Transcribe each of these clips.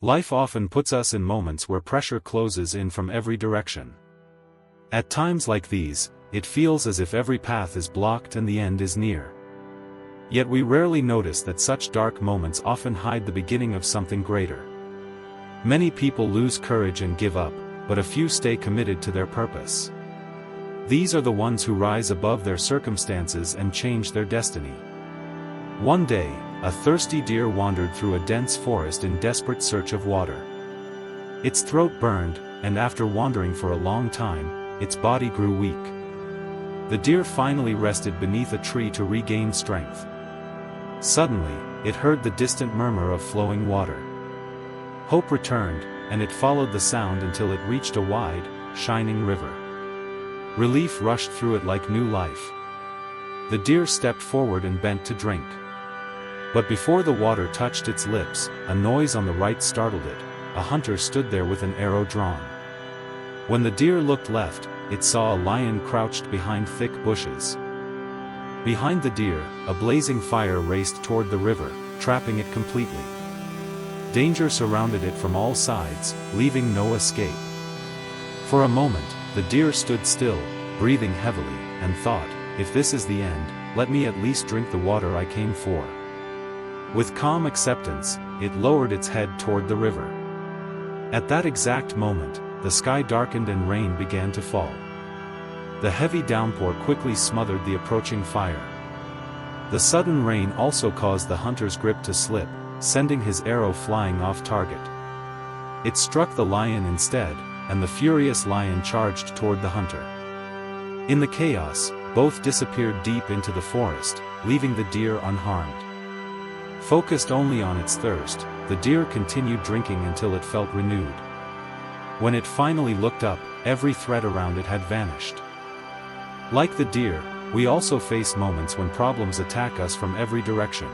Life often puts us in moments where pressure closes in from every direction. At times like these, it feels as if every path is blocked and the end is near. Yet we rarely notice that such dark moments often hide the beginning of something greater. Many people lose courage and give up, but a few stay committed to their purpose. These are the ones who rise above their circumstances and change their destiny. One day, a thirsty deer wandered through a dense forest in desperate search of water. Its throat burned, and after wandering for a long time, its body grew weak. The deer finally rested beneath a tree to regain strength. Suddenly, it heard the distant murmur of flowing water. Hope returned, and it followed the sound until it reached a wide, shining river. Relief rushed through it like new life. The deer stepped forward and bent to drink. But before the water touched its lips, a noise on the right startled it. A hunter stood there with an arrow drawn. When the deer looked left, it saw a lion crouched behind thick bushes. Behind the deer, a blazing fire raced toward the river, trapping it completely. Danger surrounded it from all sides, leaving no escape. For a moment, the deer stood still, breathing heavily, and thought, if this is the end, let me at least drink the water I came for. With calm acceptance, it lowered its head toward the river. At that exact moment, the sky darkened and rain began to fall. The heavy downpour quickly smothered the approaching fire. The sudden rain also caused the hunter's grip to slip, sending his arrow flying off target. It struck the lion instead, and the furious lion charged toward the hunter. In the chaos, both disappeared deep into the forest, leaving the deer unharmed. Focused only on its thirst, the deer continued drinking until it felt renewed. When it finally looked up, every threat around it had vanished. Like the deer, we also face moments when problems attack us from every direction.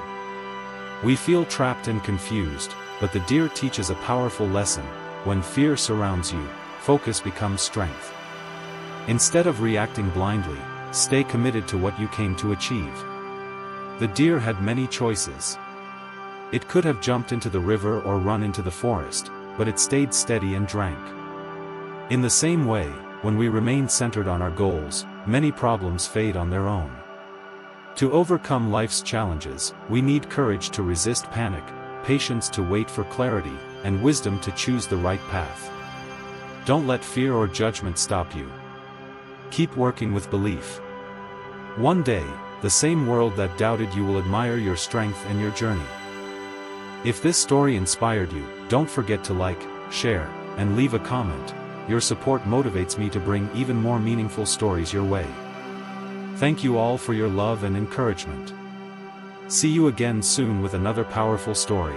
We feel trapped and confused, but the deer teaches a powerful lesson: when fear surrounds you, focus becomes strength. Instead of reacting blindly, stay committed to what you came to achieve. The deer had many choices. It could have jumped into the river or run into the forest, but it stayed steady and drank. In the same way, when we remain centered on our goals, many problems fade on their own. To overcome life's challenges, we need courage to resist panic, patience to wait for clarity, and wisdom to choose the right path. Don't let fear or judgment stop you. Keep working with belief. One day, the same world that doubted you will admire your strength and your journey. If this story inspired you, don't forget to like, share, and leave a comment. Your support motivates me to bring even more meaningful stories your way. Thank you all for your love and encouragement. See you again soon with another powerful story.